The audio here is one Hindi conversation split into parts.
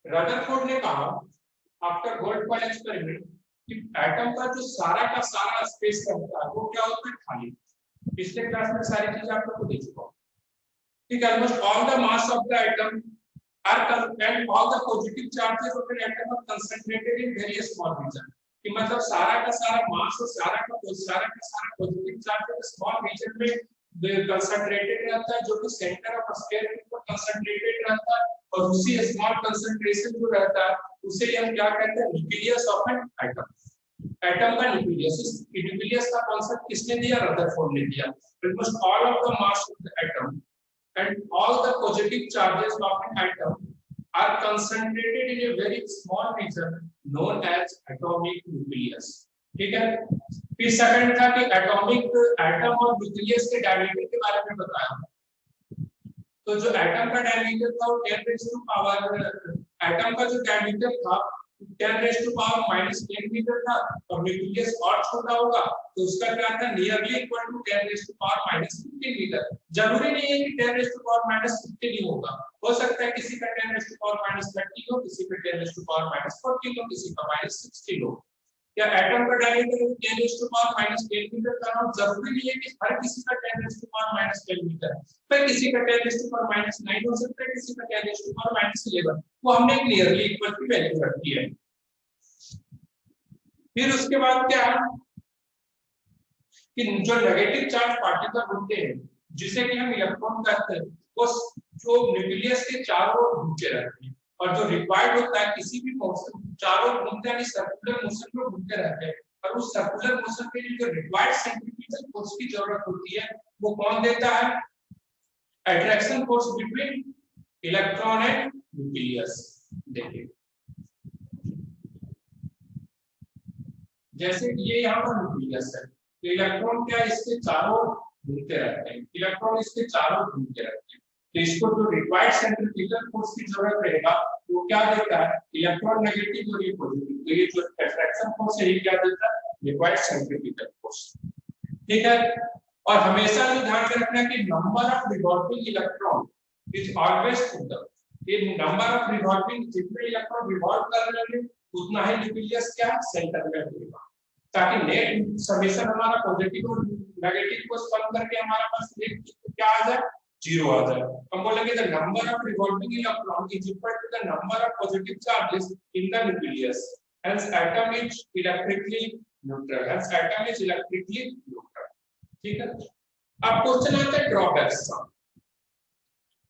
रदरफोर्ड ने कहा आफ्टर गोल्ड कॉइल एक्सपेरिमेंट कि एटम का जो सारा का सारा स्पेस रहता है वो क्या होता है, खाली। पिछले क्लास में सारी चीजें आप लोग को दे चुका हूं, ठीक है। Almost all the mass of the atom are and all the positive charges of an atom are concentrated in very small region, कि मतलब सारा का सारा मास और सारा का सारा पॉजिटिव चार्ज स्मॉल रीजन में कंसंट्रेटेड रहता है, जो कि सेंटर ऑफ स्फीयर के ऊपर कंसंट्रेटेड रहता है। और उसी स्मॉल कंसंट्रेशन जो रहता है उसे हम क्या कहते हैं, nucleus of an atom. Atom का न्यूक्लियस का कॉन्सेप्ट किसने दिया, रदरफोर्ड ने दिया। Almost all of the mass of the atom and all the positive charges of an atom are concentrated in a very small region known as atomic nucleus, ठीक है। फिर सेकंड था कि एटॉमिक एटम और न्यूक्लियस के डायमीटर के बारे में बताया। तो जो एटम का डायमीटर था वो 10⁻⁻, एटम का जो डायमीटर था 10⁻⁻10 मीटर था, और न्यूक्लियस और छोटा होगा तो उसका क्या था, नियरली इक्वल टू 10⁻⁻15 मीटर। जरूरी नहीं है कि 10⁻⁻15 ही होगा, हो सकता है किसी का 10⁻⁻30 हो, किसी का 10⁻⁻40 हो, किसी का -16 हो। या एटम का डायमीटर 10⁻⁻10 मीटर का हो, जरूरी नहीं है कि हर किसी का 10⁻⁻10 मीटर, पर किसी का 10⁻⁹ हो सकता है, किसी का 10⁻11। वो हमने क्लियरली इक्वल की वैल्यू रखी है। फिर उसके बाद क्या है कि जो नेगेटिव चार्ज पार्टिकल होते हैं जिसे कि हम इलेक्ट्रॉन कहते हैं, वो जो न्यूक्लियस के चारों ओर घूमते रहते हैं, और जो रिक्वायर्ड होता है किसी भी मोशन चारों ओर घूमते यानी सर्कुलर मोशन में घूमते रहते हैं, और उस सर्कुलर मोशन के लिए जो रिक्वायर्ड सेंट्रीफ्यूगल फोर्स की जरूरत होती है वो कौन देता है, attraction force between electron and nucleus. देखिए जैसे ये यहाँ पर न्यूक्लियस है, तो इलेक्ट्रॉन क्या इसके चारों घूमते रहते हैं, इलेक्ट्रॉन इसके चारों घूमते रहते हैं, तो इसको जो रिक्वायर्ड सेंट्रीफ्यूगल फोर्स की जरूरत रहेगा वो क्या देता है, इलेक्ट्रॉन नेगेटिव और ये पॉजिटिव। तो ये जो अट्रैक्शन फोर्स है ये क्या देता है, रिक्वायर्ड सेंट्रीफ्यूगल फोर्स, ठीक है। और हमेशा ये ध्यान रखना कि number of revolving electron is always to ये नंबर ऑफ रिवॉल्विंग, जितने इलेक्ट्रॉन रिवॉल्व कर रहे हैं उतना ही न्यूक्लियस क्या सेंटर में रहेगा, ताकि नेट समेशन हमारा पॉजिटिव और नेगेटिव को सम करके हमारे पास नेट क्या आ जाए, 0 आ जाए। हम बोलेंगे the number of revolving electron is equal to the number of positive charges in the nucleus, hence atom is electrically neutral, hence atom is electrically neutral, ठीक है। अब क्वेश्चन आता है ड्रॉबैक्स का,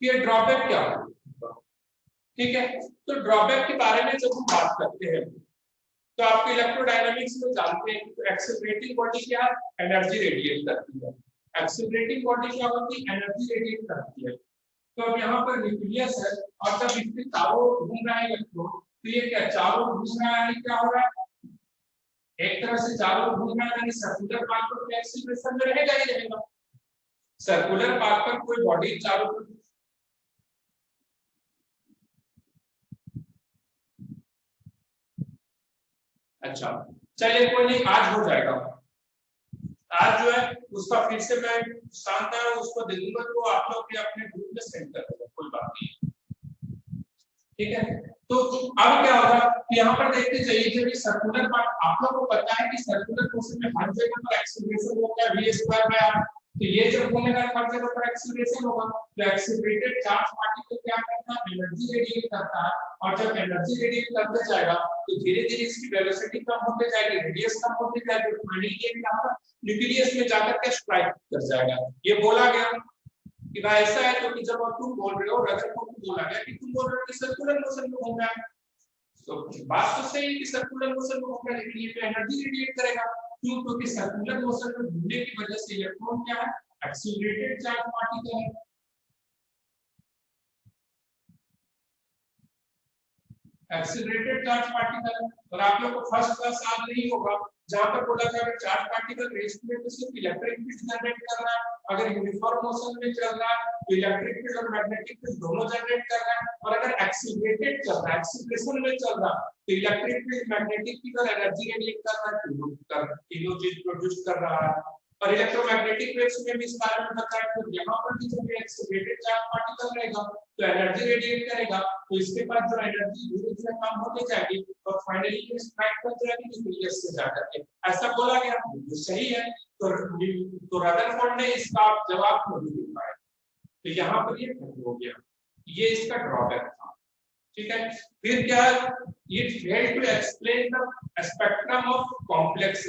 ये ड्रॉबैक क्या है, ठीक है। तो ड्रॉबैक के बारे में जब हम बात करते हैं तो आपको इलेक्ट्रोडायनामिक्स में जानते हैं कि एक्सेलरेटिंग बॉडी क्या एनर्जी रेडिएट करती है, एक्सेलरेटिंग बॉडी क्या होती है, एनर्जी रेडिएट करती है। तो अब यहाँ पर न्यूक्लियस है और जब इसके चारों घूम रहा है इलेक्ट्रॉन, तो ये क्या चारों घूम रहा है, क्या हो रहा है, एक तरह से चारों घूम रहा है, यानी सर्कुलर पाथ पर एक्सीलरेशन में रहेगा ही रहेगा। सर्कुलर पाथ पर कोई बॉडी चारों तरफ, अच्छा चलिए कोई नहीं, आज हो जाएगा, आज जो है उसका फिर से मैं शानदार उसको दे दूंगा, तो आप लोग भी अपने ग्रुप में सेंड कर देंगे, कोई बात नहीं, ठीक है। तो अब क्या होगा कि यहाँ पर देखते जाइए जब ये सर्कुलर पार्ट, आप लोगों को पता है कि सर्कुलर मोशन में हर जगह पर एक्सीलरेशन होता है v²r, तो ये जब घूमेगा हर जगह पर एक्सीलरेशन होगा, तो एक्सीलरेटेड चार्ज पार्टिकल क्या करता है, एनर्जी रेडिएट करता है, और जब एनर्जी रेडिएट करते जाएगा तो धीरे-धीरे इसकी वेलोसिटी कम होते जाएगी, रेडियस कम होते जाएगी, तो फाइनली ये यहाँ पर न्यूक्लियस में जाकर के स्ट्राइक कर जाएगा। ये बोला गया कि भाई ऐसा है, तो कि जब तुम बोल रहे हो, रदरफोर्ड को बोला गया कि तुम बोल रहे हो कि सर्कुलर मोशन में घूम रहा है, तो बात तो सही है कि सर्कुलर मोशन में घूम रहा है, लेकिन ये तो एनर्जी रेडिएट करेगा, क्यों, क्योंकि सर्कुलर मोशन में घूमने की वजह से इलेक्ट्रॉन क्या है, एक्सीलरेटेड चार्ज पार्टिकल है। एक्सीलरेटेड चार्ज पार्टिकल, और आप लोग को फर्स्ट क्लास याद नहीं होगा जहां पर बोला था अगर चार्ज पार्टिकल रेस्ट में तो सिर्फ इलेक्ट्रिक फील्ड जनरेट कर रहा है, अगर यूनिफॉर्म मोशन में चल रहा है तो इलेक्ट्रिक फील्ड और मैग्नेटिक फील्ड दोनों जनरेट कर रहा है, और अगर एक्सीलरेटेड चल रहा है, एक्सीलरेशन में चल रहा है, तो इलेक्ट्रिक फील्ड, मैग्नेटिक फील्ड और एनर्जी रेडिएट कर रहा है, तीनों चीज प्रोड्यूस कर रहा है। और इलेक्ट्रोमैग्नेटिक वेव्स में भी इस बारे में बताया। तो यहाँ पर भी जब एक्सीलरेटेड चार्ज पार्टिकल रहेगा तो एनर्जी रेडिएट करेगा, तो इसके पास जो एनर्जी धीरे धीरे कम होती जाएगी और फाइनली ये स्ट्राइक कर जाएगी न्यूक्लियस से जाकर के, ऐसा बोला गया। तो सही है। तो रदरफोर्ड ने इसका जवाब नहीं दे पाया, तो यहाँ पर ये खत्म हो गया। ये इसका ड्रॉबैक था। ठीक है। फिर क्या, ये failed to explain the spectrum of complex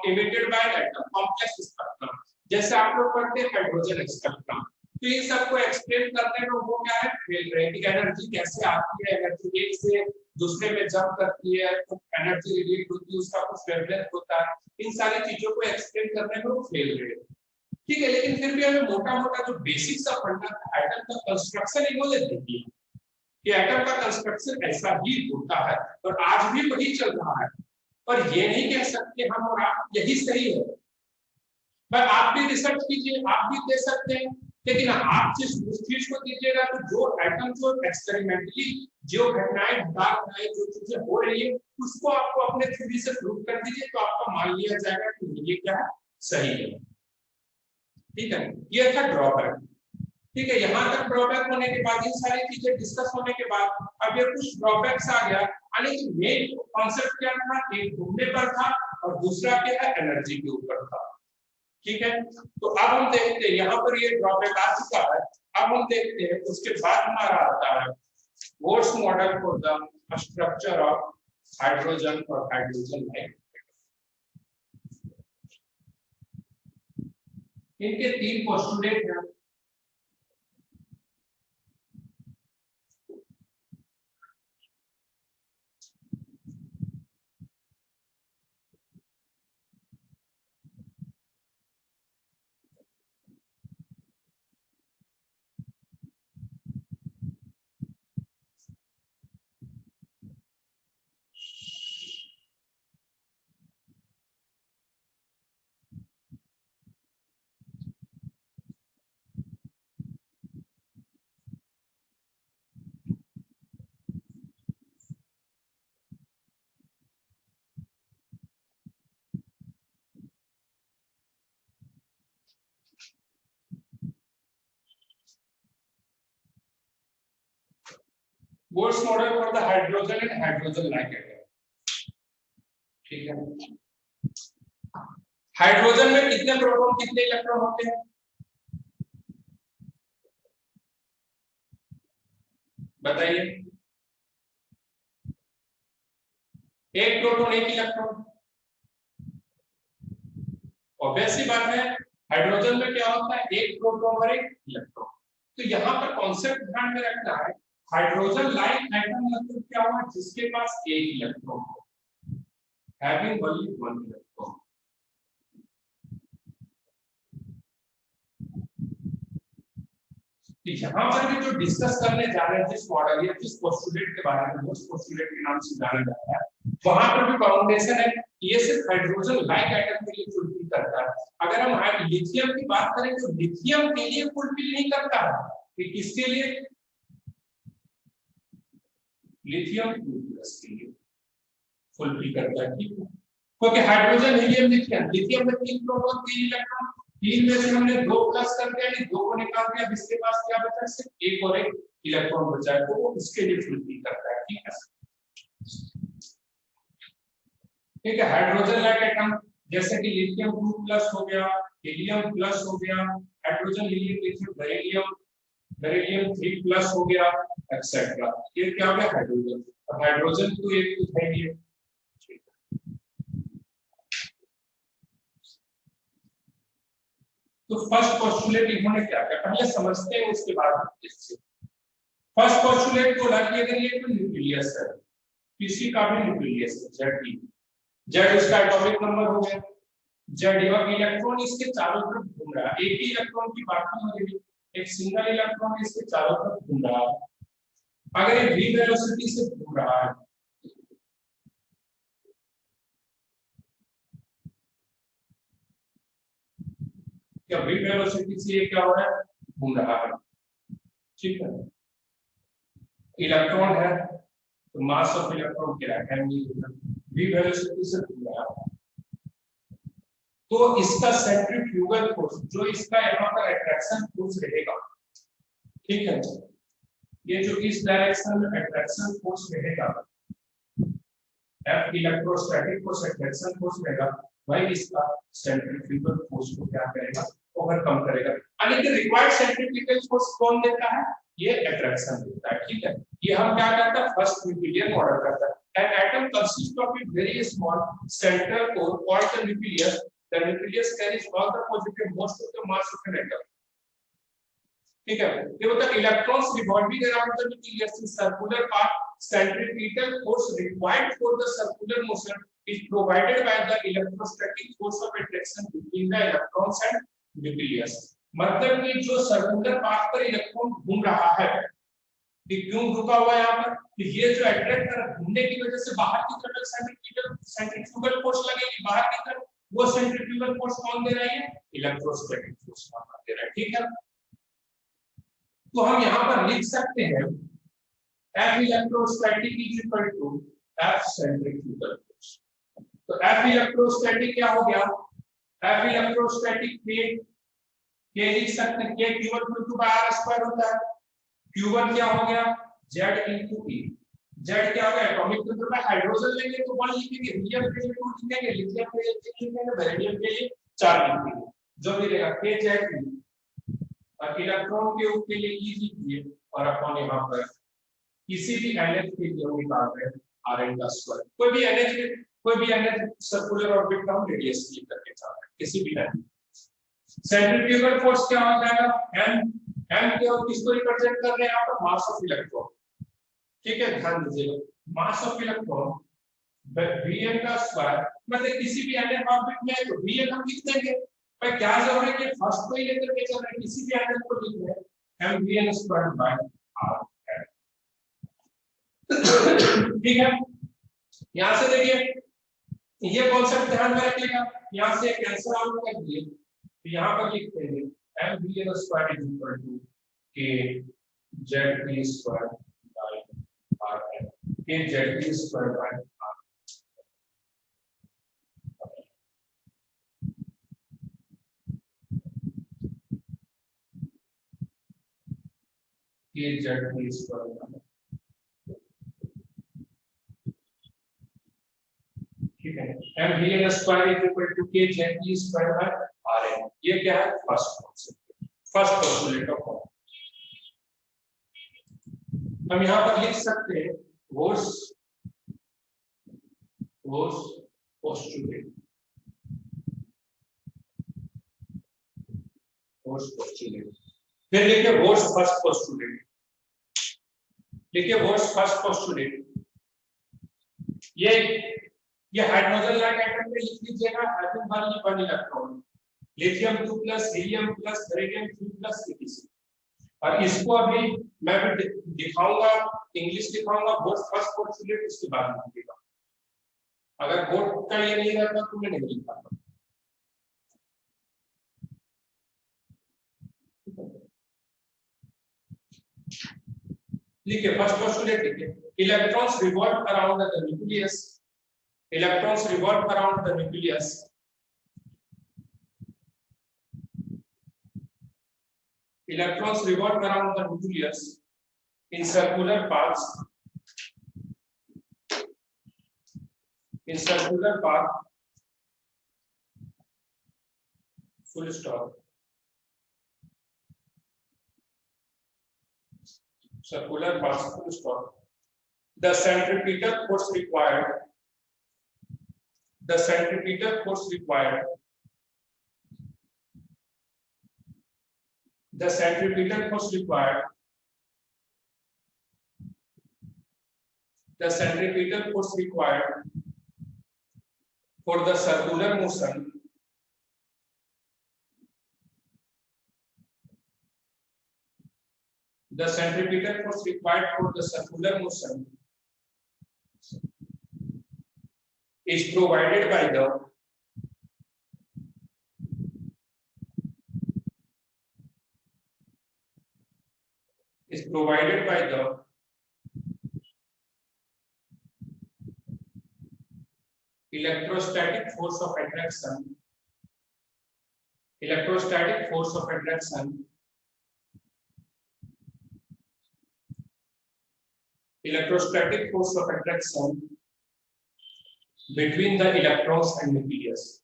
emitted by atom, complex spectrum. जैसे आप लोग पढ़ते हैं हाइड्रोजन स्पेक्ट्रम, तो ये सबको एक्सप्लेन करने में वो क्या है, फेल रहे कि एनर्जी कैसे आती है, एनर्जी एक से दूसरे में जंप करती है, तो एनर्जी रिलीज होती है, उसका कुछ वेवलेंथ होता है, इन सारी चीजों को एक्सप्लेन करने में वो फेल रहे। ठीक है। लेकिन फिर भी हमें मोटा मोटा जो बेसिक्स ऑफ फंडा एटम का कंस्ट्रक्शन है वो ले देखिए कि एटम का कंस्ट्रक्शन ऐसा ही होता है और आज भी वही चल रहा है। पर ये नहीं कह सकते हम और आप यही सही है। पर आप भी रिसर्च कीजिए, आप भी दे सकते हैं, लेकिन आप जिस चीज को दीजिएगा तो जो एटम जो एक्सपेरिमेंटली जो घटनाएं घटा रहा है, जो चीजें हो रही है, उसको आपको अपने थ्योरी से प्रूव कर दीजिए, तो आपका मान लिया जाएगा कि ये क्या है, सही है। ठीक है। ये था ड्रॉबैक। ठीक है। यहाँ तक ड्रॉबैक होने के बाद, इन सारी चीजें डिस्कस होने के बाद अब ये कुछ ड्रॉबैक्स आ गया। यानी कि मेन कॉन्सेप्ट क्या था, एक घूमने पर था और दूसरा क्या है, एनर्जी के ऊपर था। ठीक है। तो अब हम देखते हैं, यहाँ पर ये ड्रॉबैक आ चुका है। अब हम देखते हैं उसके बाद हमारा आता है Bohr's model for the structure of hydrogen और हाइड्रोजन लाइक। इनके 3 पोस्टुलेट हैं। Bohr's model for the hydrogen and hydrogen like atom. ठीक है। हाइड्रोजन में कितने प्रोटॉन कितने इलेक्ट्रॉन होते हैं, बताइए। एक प्रोटॉन एक इलेक्ट्रॉन। ऑब्वियस सी बात है, हाइड्रोजन में क्या होता है, एक प्रोटॉन और एक इलेक्ट्रॉन। तो यहाँ पर कॉन्सेप्ट ध्यान में रखना है, हाइड्रोजन लाइक एटम मतलब क्या हुआ, जिसके पास एक इलेक्ट्रॉन हो, हैविंग ओनली वन इलेक्ट्रॉन। यहाँ पर भी जो डिस्कस करने जा रहे हैं, जिस मॉडल या जिस पोस्टुलेट के बारे में, उस पोस्टुलेट के नाम से जाना जाता है, वहां पर भी फाउंडेशन है, ये सिर्फ हाइड्रोजन लाइक एटम के लिए फुलफिल करता है। अगर हम लिथियम की बात करें तो लिथियम के लिए फुलफिल नहीं करता है, कि किसके लिए, लिथियम 2+ के लिए फुलफिल करता है। ठीक है। क्योंकि हाइड्रोजन हीलियम लिथियम, लिथियम में 3 प्रोटॉन 3 इलेक्ट्रॉन, 3 में से हमने 2+ कर दिया, नहीं 2 को निकाल दिया, इसके पास क्या बचा, सिर्फ एक और एक इलेक्ट्रॉन बचा है, तो वो उसके लिए फुलफिल करता है। ठीक है। ठीक है। हाइड्रोजन लाइक एटम जैसे कि लिथियम 2+ हो गया, हीलियम प्लस हो गया, hydrogen helium lithium beryllium, beryllium 3+ हो गया, एक्सेट्रा। ये क्या हो गया, हाइड्रोजन। अब हाइड्रोजन तो एक तो है ही। तो फर्स्ट पोस्टुलेट इन्होंने क्या किया, पहले समझते हैं, उसके बाद फर्स्ट पोस्टुलेट बोला कि अगर ये कोई न्यूक्लियस है, किसी का भी न्यूक्लियस है, जेड, जेड उसका एटॉमिक नंबर हो गया, जेड, और इलेक्ट्रॉन इसके चारों तरफ घूम रहा है, एक ही इलेक्ट्रॉन की बात नहीं हो रही, एक सिंगल इलेक्ट्रॉन इसके चारों तरफ घूम रहा है। अगर ये v वेलोसिटी से घूम रहा है, क्या v वेलोसिटी से ये क्या हो रहा है, घूम रहा है। ठीक है। इलेक्ट्रॉन है तो मास ऑफ इलेक्ट्रॉन क्या है, v वेलोसिटी से घूम रहा है। तो इसका सेंट्रीफ्यूगल फोर्स, जो इसका यहाँ पर अट्रैक्शन फोर्स रहेगा, ठीक है, ये जो इस डायरेक्शन में अट्रैक्शन फोर्स रहेगा, F electrostatic force attraction force रहेगा, वही इसका सेंट्रीफ्यूगल फोर्स को क्या करेगा, ओवरकम करेगा। यानी कि रिक्वायर्ड सेंट्रीफ्यूगल फोर्स कौन देता है, ये अट्रैक्शन देता है, ठीक है। ये हम क्या करते हैं, फर्स्ट न्यूक्लियर मॉडल करता है। An atom consists of a very small central core called the nucleus. The nucleus carries all the positive most of the mass of an atom. ठीक है, ये होता है electrons revolving around the nucleus in circular path. Centripetal force required for the circular motion is provided by the electrostatic force of attraction between the electrons and nucleus. मतलब कि जो सर्कुलर पाथ पर इलेक्ट्रॉन घूम रहा है, कि क्यों रुका हुआ है यहाँ पर, कि ये जो अट्रैक्ट कर घूमने की वजह से बाहर की तरफ सेंट्रीफ्यूगल फोर्स लगेगी बाहर की तरफ, वो सेंट्रीफ्यूगल फोर्स कौन दे रही है, इलेक्ट्रोस्टैटिक फोर्स दे रहा है, ठीक है। तो हम यहाँ पर लिख सकते हैं F electrostatic is equal to F centrifugal force. तो F इलेक्ट्रोस्टैटिक क्या हो गया, F इलेक्ट्रोस्टैटिक के लिख सकते हैं, K Q1 × R स्क्वायर होता है। Q1 क्या हो गया, Z × E। Z क्या हो गया, एटॉमिक नंबर में हाइड्रोजन लेंगे तो 1 लिखेंगे, हीलियम के लिए 2 लिखेंगे, लिथियम के लिए 3 लिखेंगे, बेरिलियम के लिए 4 लिखेंगे, जो भी रहेगा K Z E। और इलेक्ट्रॉन के ऊपर के लिए E लिखिए, और अपन यहाँ पर किसी भी NH के लिए हम निकाल रहे हैं Rn का स्क्वायर। कोई भी NH सर्कुलर ऑर्बिट का हम रेडियस लिख करके चाह रहे हैं, किसी भी NH। सेंट्रीफ्यूगल फोर्स क्या हो जाएगा, M क्या, किसको रिप्रेजेंट कर रहे हैं यहाँ पर, मास ऑफ इलेक्ट्रॉन, ठीक है, ध्यान दीजिएगा, मास ऑफ इलेक्ट्रॉन Vn का स्क्वायर, मतलब किसी भी एटम ऑर्बिट में तो Vn हम लिख देंगे, पर क्या जरूरत है कि फर्स्ट को ही लेकर के चल रहे हैं, किसी भी एटम को लिख रहे हैं mVn² r, ठीक है। यहां से देखिए ये कॉन्सेप्ट ध्यान में रखिएगा, यहां से कैंसिल आउट कर दिए, तो यहां पर लिख देंगे mVn² = k Z e² by r, k Z e² by r, k Z e² by, ठीक है, mVn² = k Z e² by Rn। ये क्या है, first concept, first postulate of. हम यहाँ पर लिख सकते हैं फोर्स पोस्टुलेट, फिर लिखिए फोर्स फर्स्ट पोस्टुलेट, लिखिए फोर्स फर्स्ट पोस्टुलेट। ये हाइड्रोजन लाइक एटम में लिख लीजिएगा, एटम वाली 1 electron, lithium 2 plus, helium plus, beryllium 3 plus, etc। और इसको अभी मैं भी दिखाऊंगा, इंग्लिश दिखाऊंगा, बोर्ड फर्स्ट पोस्टुलेट उसके बाद लिखिएगा। अगर बोर्ड का ये नहीं रहता तो मैं नहीं लिख पाता। लिखिए फर्स्ट पोस्टुलेट, लिखिए electrons revolve around the nucleus, electrons revolve around the nucleus, electrons revolve around the nucleus in circular paths, full stop, circular paths, full stop. The centripetal force required for the circular motion is provided by the electrostatic force of attraction Electrostatic force of attraction. Electrostatic force of attraction between the electrons and nucleus.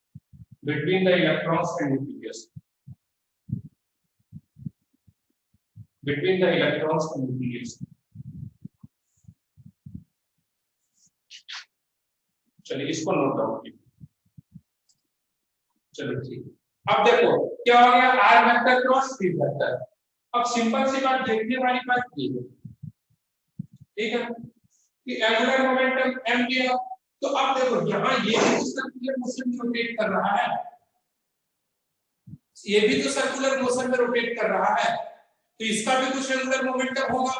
Between the electrons and nucleus. Between the electrons and nucleus. चलिए इसको नोट डाउन कीजिए. चलो ठीक. अब देखो क्या हो गया, r vector cross p vector. अब सिंपल सी बात देखने वाली बात ये है, ठीक है, कि एंगुलर मोमेंटम m दिया. तो अब देखो यहाँ ये भी सर्कुलर मोशन में रोटेट कर रहा है, ये भी तो सर्कुलर मोशन में रोटेट कर रहा है, तो इसका भी कुछ एंगुलर मोमेंटम होगा.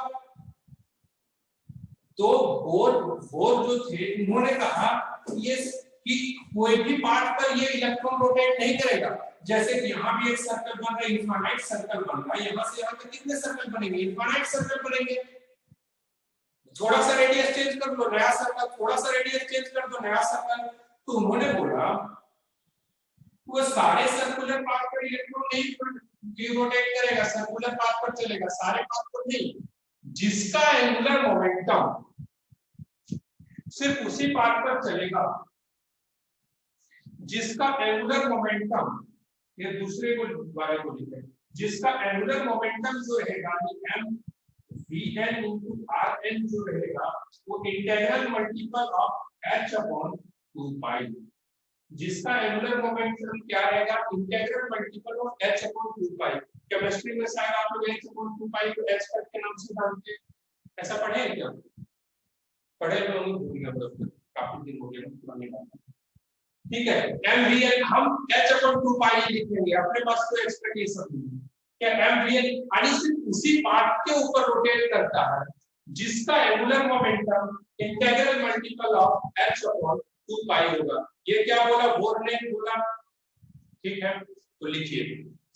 तो बोर जो थे उन्होंने कहा ये कि कोई भी पार्ट पर ये इलेक्ट्रॉन रोटेट नहीं करेगा. जैसे कि यहाँ भी एक सर्कल बन रहा है, इनफाइनाइट सर्कल बन रहा है, यहाँ से यहाँ तक कितने सर्कल बनेंगे, इनफाइनाइट सर्कल बनेंगे. थोड़ा सा रेडियस चेंज कर दो नया सर्कल, थोड़ा सा रेडियस चेंज कर दो नया सर्कल. तो उन्होंने बोला वो सारे सर्कुलर पाथ पर इलेक्ट्रॉन नहीं रोटेट करेगा, सर्कुलर पाथ पर चलेगा, सारे पाथ पर नहीं. जिसका एंगुलर मोमेंटम सिर्फ उसी पाथ पर चलेगा, जिसका एंगुलर मोमेंटम, ये दूसरे को वाले को लिखें, जिसका एंगुलर मोमेंटम जो रहेगा m vn into rn जो रहेगा वो integral multiple of h upon 2 पाई. जिसका एंगुलर मोमेंटम क्या रहेगा, integral multiple of h upon 2 pi. Chemistry में शायद आप लोग h अपॉन 2 पाई को h के नाम से जानते हैं, ऐसा पढ़े हैं क्या? पढ़े तो हम भूल गए, मतलब काफी दिन हो गए पुरानी बात. ठीक है, mvn हम h अपॉन 2 पाई लिखेंगे, अपने पास कोई एक्सपेक्टेशन नहीं है. क्या mvn यानी सिर्फ उसी पार्ट के ऊपर रोटेट करता है जिसका angular momentum integral multiple of h upon 2 पाई होगा. ये क्या बोला, बोर ने बोला. ठीक है, तो लिखिए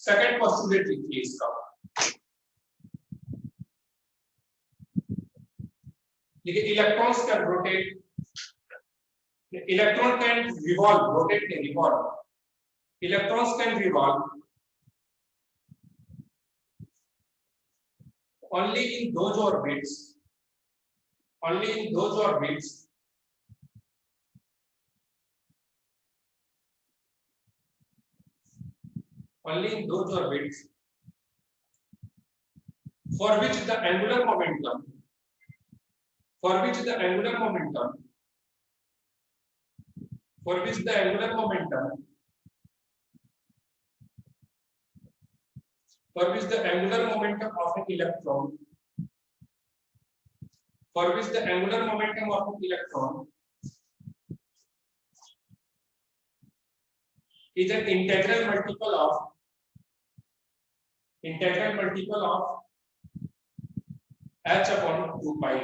सेकंड पोस्टुलेट लिखिए इसका. देखिए electrons can rotate, electron can revolve, rotate can revolve. Electrons can revolve only in those orbits, only in those orbits only in those orbits for which the angular momentum, for which the angular momentum, for which the angular momentum, for which the angular momentum of an electron, for which the angular momentum of an electron is an integral multiple of h upon 2 pi.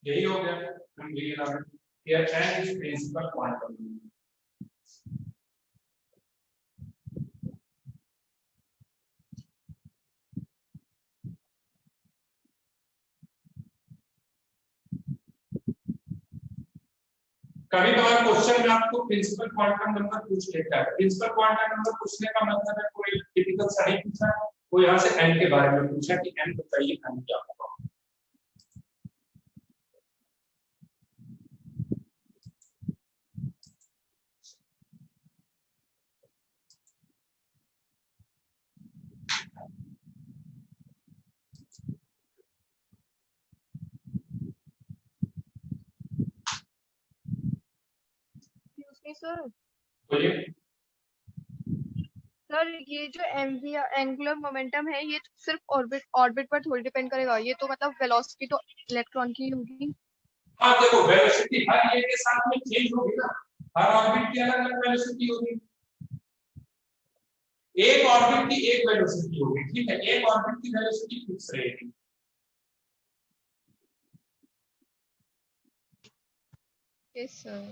यही हो गया, हम यही लगा here n is principal quantum. कभी कभार क्वेश्चन में आपको प्रिंसिपल क्वांटम नंबर पूछ लेता है. प्रिंसिपल क्वांटम नंबर पूछने का मतलब है कोई टिपिकल सा नहीं पूछा, वो यहाँ से n के बारे में पूछा कि n बताइए n क्या होगा. सर बोलिए. सर ये जो mv एंगुलर मोमेंटम है ये तो सिर्फ ऑर्बिट पर थोड़ी डिपेंड करेगा, ये तो मतलब वेलोसिटी तो इलेक्ट्रॉन की होगी. हाँ देखो वेलोसिटी हर ये के साथ में चेंज होगी ना, हर ऑर्बिट की अलग अलग वेलोसिटी होगी. एक ऑर्बिट की एक वेलोसिटी होगी, ठीक है, एक ऑर्बिट की वेलोसिटी फिक्स रहेगी. Yes sir.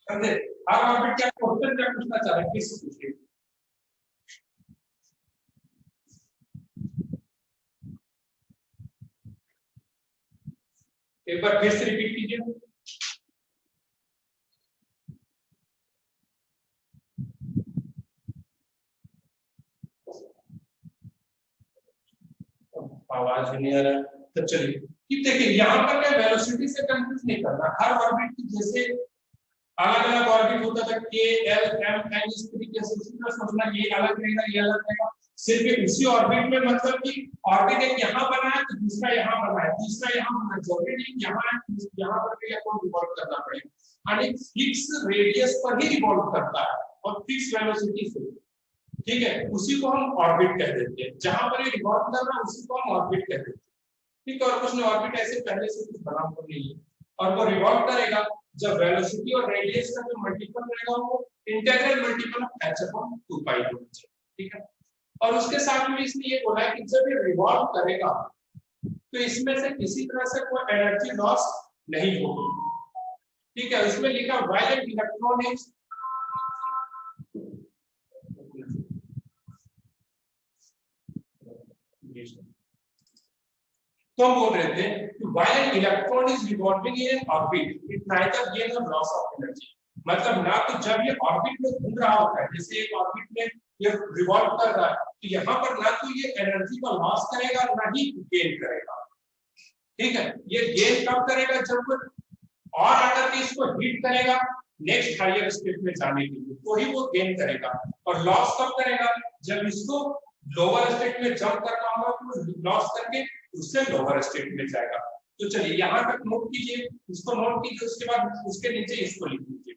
समझे? हर ऑर्बिट क्या क्वेश्चन क्या पूछना चाह रहे हैं, किस पूछिए. एक बार फिर से रिपीट कीजिए। आवाज नहीं आ रहा, तो चलिए कि देखिए यहाँ पर क्या वेलोसिटी से कंफ्यूज नहीं करना, हर ऑर्बिट की जैसे अलग अलग ऑर्बिट होता था के एल एम एन, इस तरीके से उसी तरह सोचना, ये अलग रहेगा ये अलग रहेगा, सिर्फ उसी ऑर्बिट में, मतलब कि ऑर्बिट एक यहाँ बना है तो दूसरा यहाँ बना है, तीसरा यहाँ बना है, जरूरी नहीं यहाँ पर भी आपको रिवॉल्व करना पड़ेगा, यानी फिक्स रेडियस पर ही रिवॉल्व करता है और फिक्स वेलोसिटी से, ठीक है, उसी को हम ऑर्बिट कह देते हैं, जहां पर ये रिवॉल्व कर रहा है उसी को हम ऑर्बिट कह देते हैं, ठीक है। और कुछ ऑर्बिट ऐसे पहले से कुछ बना हुआ नहीं है, और वो रिवॉल्व करेगा जब वेलोसिटी और रेडियस का जो मल्टीपल रहेगा वो integral multiple of h upon 2 पाई होना चाहिए, ठीक है। और उसके साथ में इसने ये बोला है कि जब ये रिवॉल्व करेगा तो इसमें से किसी तरह से कोई एनर्जी लॉस नहीं होगी, ठीक है। इसमें लिखा वायलेंट इलेक्ट्रॉन इज तो हम बोल रहे थे कि while an electron is revolving in an orbit, it neither gains nor loss of energy, मतलब ना तो जब ये ऑर्बिट में घूम रहा होता है, जैसे एक ऑर्बिट में ये रिवॉल्व कर रहा है, तो यहाँ पर ना तो ये एनर्जी का लॉस करेगा ना ही गेन करेगा, ठीक है। ये गेन कब करेगा, जब और आकर के इसको हीट करेगा नेक्स्ट हायर स्टेट में जाने के लिए, तो ही वो गेन करेगा, और लॉस कब करेगा, जब इसको लोअर स्टेट में जंप करना होगा तो लॉस करके उससे लोअर स्टेट में जाएगा। तो चलिए यहाँ तक नोट कीजिए, इसको नोट कीजिए, उसके बाद उसके नीचे इसको लिख लीजिए।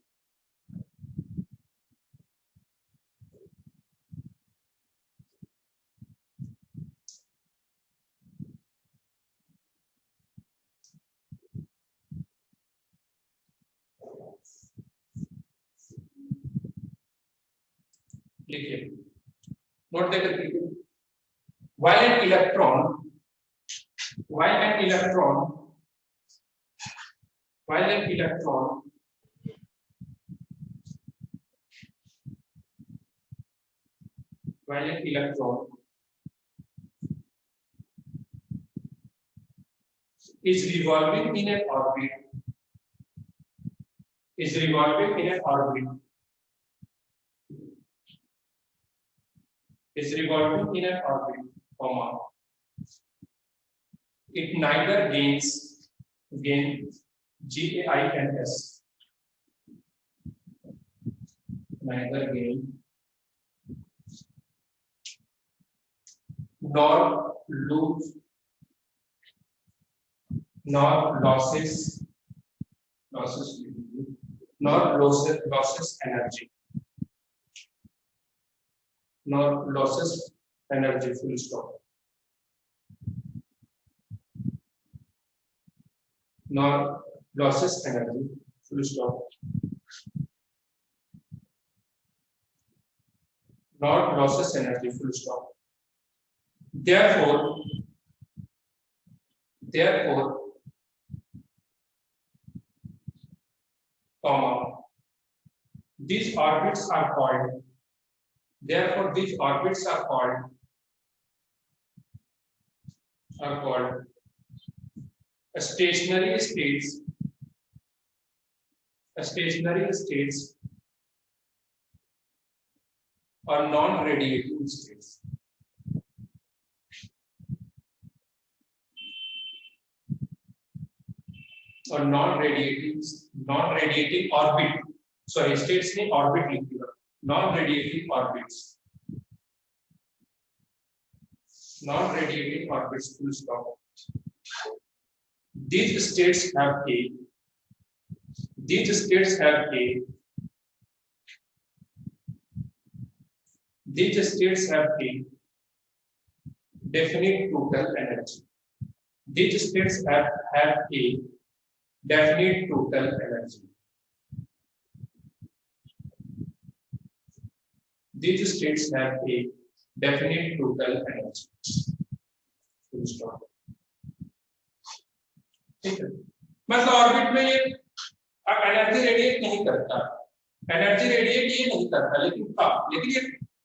लिखिए, नोट देकर कीजिए। while an electron while an electron is revolving in an orbit comma, it neither gains GAINS, neither gain nor lose nor losses energy, full stop, nor losses energy, full stop, not losses energy, full stop. Therefore, comma, these orbits are called stationary states or non-radiating states. और non-radiating orbit, sorry, states नहीं orbit लिखिएगा, non-radiating orbits, full stop. These states have a definite total energy. These states have a definite total energy. These states have a definite total energy. Full stop. ठीक है, मतलब ऑर्बिट में ये एनर्जी रेडिएट नहीं करता, लेकिन ये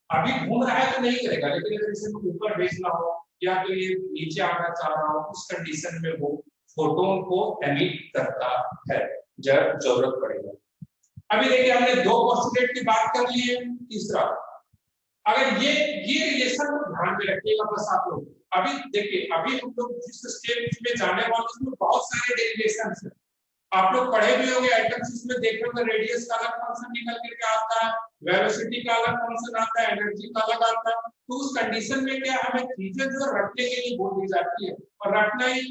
अभी घूम रहा है तो नहीं करेगा, लेकिन अगर इसे ऊपर भेजना हो या तो ये नीचे आना चाह रहा हो, उस कंडीशन में वो फोटोन को एमिट करता है जब जरूरत पड़ेगा। अभी देखिए हमने दो पोस्टुलेट की बात कर ली है। तीसरा, अगर ये रिलेशन को ध्यान में रखिएगा बस आप लोग। अभी देखिए अभी हम लोग जिस स्टेप में जाने वाले उसमें बहुत सारे डेरिवेशंस हैं। आप लोग पढ़े भी होंगे एटम्स, इसमें देखे होंगे रेडियस का अलग फंक्शन निकल करके आता है, वेलोसिटी का अलग फंक्शन आता है, एनर्जी का अलग आता है। तो उस कंडीशन में क्या हमें चीजें जो रखने के लिए बोल दी जाती है, और रखना ही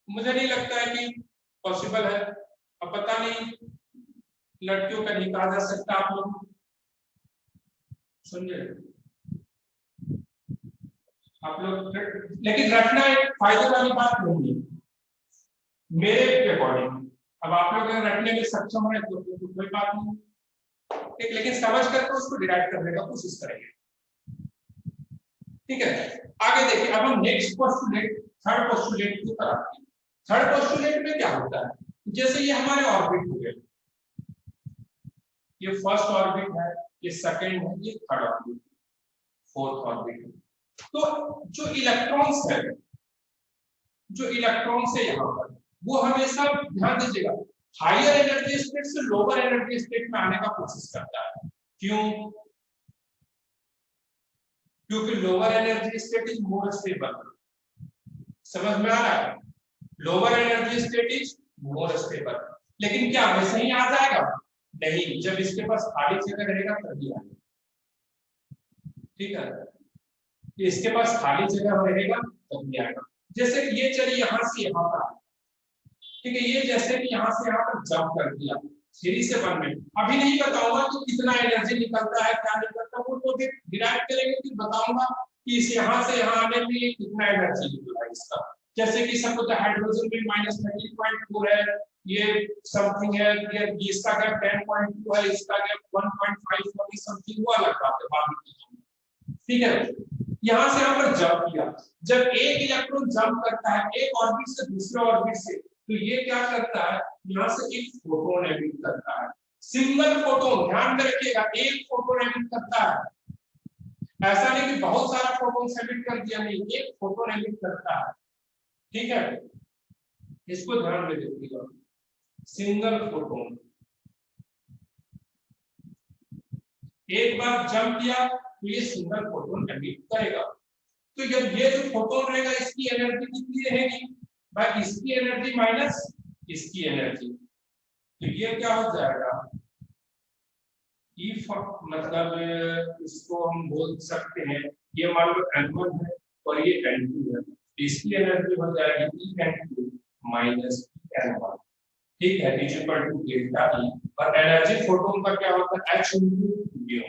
मुझे नहीं लगता है कि पॉसिबल है। अब पता नहीं लड़कियों का नहीं कहा जा सकता, आप लोग समझे आप लोग, लेकिन रखना एक फायदे वाली बात नहीं है मेरे अकॉर्डिंग। अब आप लोग अगर रखने में सक्षम है तो कोई बात नहीं, ठीक, लेकिन समझ करके उसको डिराइव करने का कोशिश करेंगे, ठीक है। आगे देखिए, अब हम नेक्स्ट पोस्टुलेट, थर्ड पोस्टुलेट की तरफ आते हैं। थर्ड पोस्टुलेट में क्या होता है, जैसे ये हमारे ऑर्बिट हो गए, ये फर्स्ट ऑर्बिट है, ये सेकंड है, ये थर्ड ऑर्बिट, फोर्थ ऑर्बिट है। तो जो इलेक्ट्रॉन्स है, जो इलेक्ट्रॉन्स है यहाँ पर, वो हमेशा ध्यान दीजिएगा हायर एनर्जी स्टेट से लोअर एनर्जी स्टेट में आने का कोशिश करता है। क्यों? क्योंकि lower energy state is more stable. समझ में आ रहा है? Lower energy state is more stable. लेकिन क्या वैसे ही आ जाएगा? नहीं, जब इसके पास खाली जगह रहेगा तभी आएगा, ठीक है। इसके पास खाली जगह रहेगा तभी आएगा। जैसे कि ये चलिए यहाँ से यहाँ पर, ठीक है, ये जैसे कि यहाँ से यहाँ पर जंप कर दिया 3 से 1 में। अभी नहीं बताऊंगा कि कितना एनर्जी निकलता है, क्या निकलता है, वो तो डिराइव करेंगे, फिर बताऊंगा कि इस यहाँ से यहाँ आने में कितना एनर्जी निकला है इसका। जैसे कि सब कुछ हाइड्रोजन में -13.4 है, ये समथिंग है, ये इसका गैप 10.2 है, इसका गैप 1.5 समथिंग, वो अलग बात है, बाद में, ठीक है। यहाँ से यहाँ पर जंप किया, जब एक इलेक्ट्रॉन जंप करता है एक ऑर्बिट से दूसरे ऑर्बिट से, तो ये क्या करता है, यहाँ से एक फोटोन एमिट करता है। सिंगल फोटोन, ध्यान में रखिएगा, एक फोटोन एमिट करता है। ऐसा नहीं कि बहुत सारा फोटोन एमिट कर दिया, नहीं, एक फोटोन एमिट करता है, ठीक है। इसको ध्यान में रखिएगा, सिंगल फोटोन। एक बार जंप किया तो ये सिंगल फोटोन एमिट करेगा। तो जब ये जो फोटोन रहेगा इसकी एनर्जी कितनी रहेगी भाई, इसकी एनर्जी माइनस इसकी एनर्जी, तो ये क्या हो जाएगा, ई मतलब इसको हम बोल सकते हैं, ये मान लो N1 है और ये N2 है, इसकी एनर्जी हो जाएगी E N2 माइनस N1, ठीक है, is equal to delta E. और एनर्जी फोटोन का क्या होता है, H into म्यू।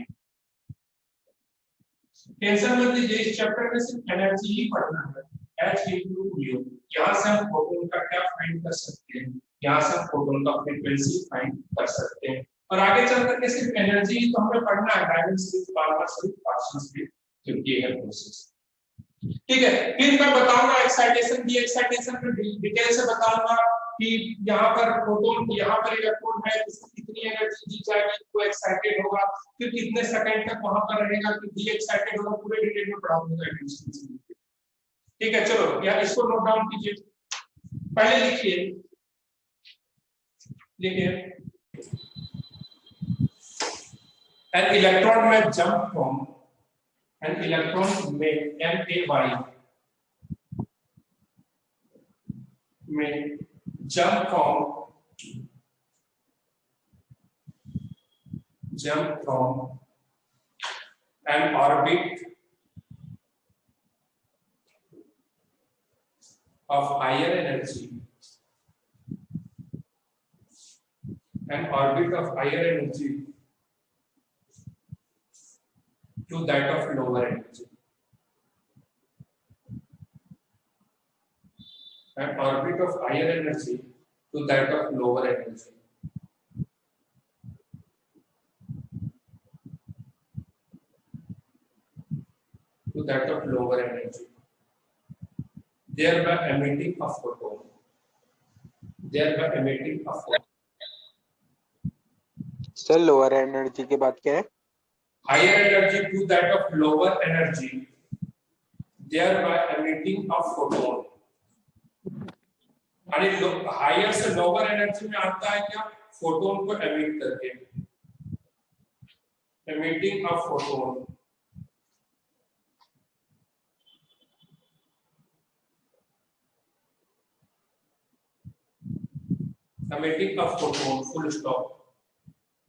टेंशन मत लीजिए, इस चैप्टर में सिर्फ एनर्जी ही पढ़ना है, H into म्यू। यहाँ से हम फोटोन का क्या फाइंड कर सकते हैं, यहाँ से हम फोटोन का फ्रीक्वेंसी फाइंड कर सकते हैं। और आगे चल करके सिर्फ एनर्जी ही तो हमें पढ़ना है, dynamic slip, partial slip, partial slip, क्योंकि ये है प्रोसेस, ठीक है। फिर मैं बताऊंगा एक्साइटेशन की, एक्साइटेशन में डिटेल से बताऊंगा कि यहाँ पर प्रोटॉन, यहाँ पर इलेक्ट्रॉन है, इसको कितनी एनर्जी दी जाएगी, वो एक्साइटेड होगा, फिर कितने सेकंड तक वहां पर रहेगा, कि डी एक्साइटेड होगा, पूरे डिटेल में पढ़ाऊंगा, ठीक है। चलो या इसको नोट डाउन कीजिए, पहले लिखिए, लिखिए an electron may jump from an electron may may jump from an orbit of higher energy, to that of lower energy. An orbit of higher energy to that of lower energy. To that of lower energy. Thereby emitting a photon. Sir lower energy के बाद क्या है? Higher energy to that of lower energy, thereby emitting a photon. अरे हायर से लोअर एनर्जी में आता है क्या, फोटोन को एमिट करके, emitting a photon, emitting a photon, full stop.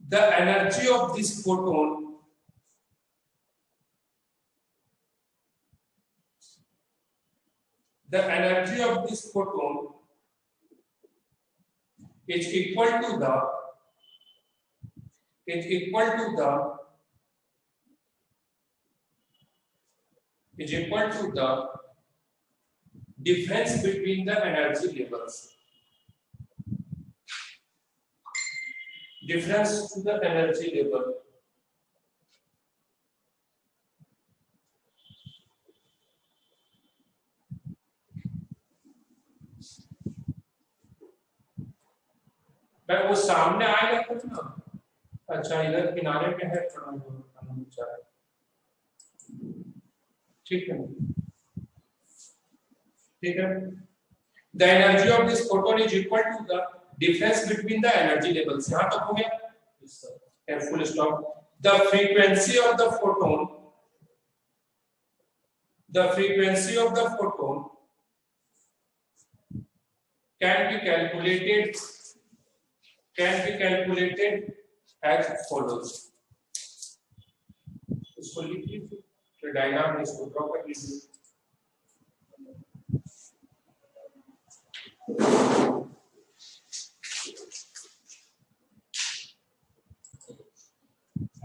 The energy of this photon is equal to the difference between the energy levels. Difference to the energy level. भाई वो सामने आएगा कुछ ना, अच्छा इधर किनारे पे है थोड़ा, ठीक है ठीक है. The energy of this photon is equal to the difference between the energy levels. यहाँ तक हो गया? Yes sir. And full stop. The frequency of the photon can be calculated as follows. इसको लिख लीजिए, तो डायग्राम इसको ड्रॉ कर लीजिए.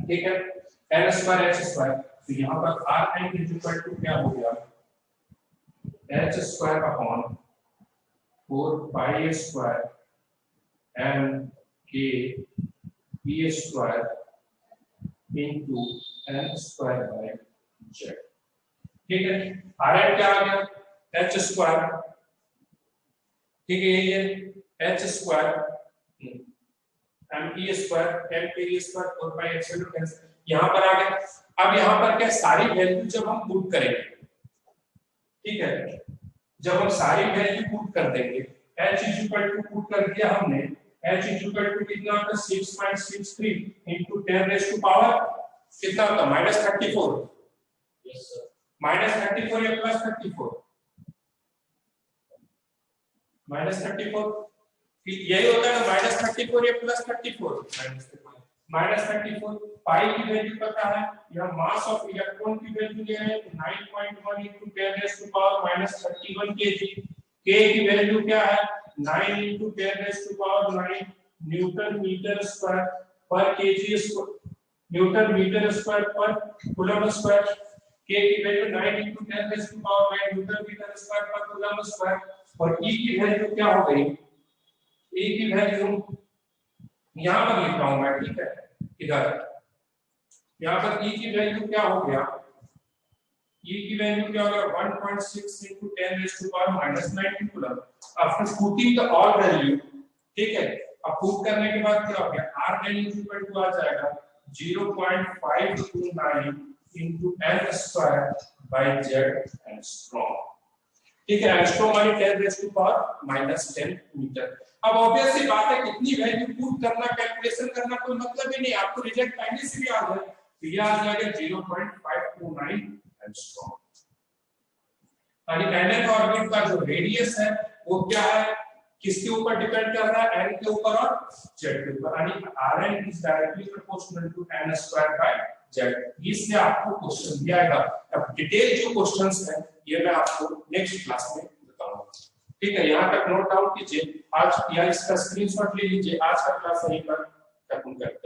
ठीक है, n स्क्वायर h स्क्वायर, तो यहाँ पर r n इक्वल टू क्या हो गया, h square upon 4 pi square m k p square into n square by z. ठीक है, r n क्या आ गया, h स्क्वायर, ठीक है, ये h square m e square m k e square 4 pi epsilon cancel, यहां पर आ गया. अब यहां पर क्या सारी वैल्यू जब हम पुट करेंगे, ठीक है, जब हम सारी वैल्यू पुट कर देंगे, h इक्वल टू पुट कर दिया हमने, h इक्वल टू कितना होता है 6.63 इनटू 10 रेज़ टू पावर कितना होता है -34. यस सर, -34 या +34, -34 यही होता है ना, -34 या +34, -34. पाई की वैल्यू पता है, यह मास ऑफ इलेक्ट्रॉन की वैल्यू ले रहे हैं, 9.1 into 10 raised to power -31 kg. k की वैल्यू क्या है, 9 into 10 raised to power 9 newton metre square पर kg square, newton metre square पर कूलम स्क्वायर. k की value 9 into 10 raised to power 9 newton metre square पर कूलम स्क्वायर. और e की वैल्यू क्या हो गई, e की वैल्यू यहां पर लिख रहा हूं मैं, ठीक है, इधर यहां पर e की वैल्यू क्या हो गया, e की वैल्यू क्या हो गया 1.6 into 10 raised to power -19 coulomb. After putting the all value, ठीक है, अब पुट करने के बाद क्या हो गया, r वैल्यू इक्वल टू आ जाएगा 0.529 into n square by z angstrom. ठीक है, एंगस्ट्रॉम माने 10 रेज़ टू पावर -10 मीटर. अब ऑब्वियस सी बात है, कितनी वैल्यू पुट करना, कैलकुलेशन करना कोई मतलब ही नहीं, आपको रिजल्ट पहले से भी याद है, तो ये आ जाएगा 0.529 एंगस्ट्रॉम. और इंडिपेंडेंट ऑर्बिट का जो रेडियस है वो क्या है, किसके ऊपर डिपेंड कर रहा है, n के ऊपर और z के ऊपर, यानी rn इज directly proportional to n square by z. इससे आपको क्वेश्चन दिया जाएगा. अब डिटेल जो क्वेश्चंस हैं ये मैं आपको नेक्स्ट क्लास में बताऊंगा. ठीक है, यहाँ तक नोट डाउन कीजिए आज, या इसका स्क्रीनशॉट ले लीजिए. आज का क्लास यहीं पर खत्म करते हैं.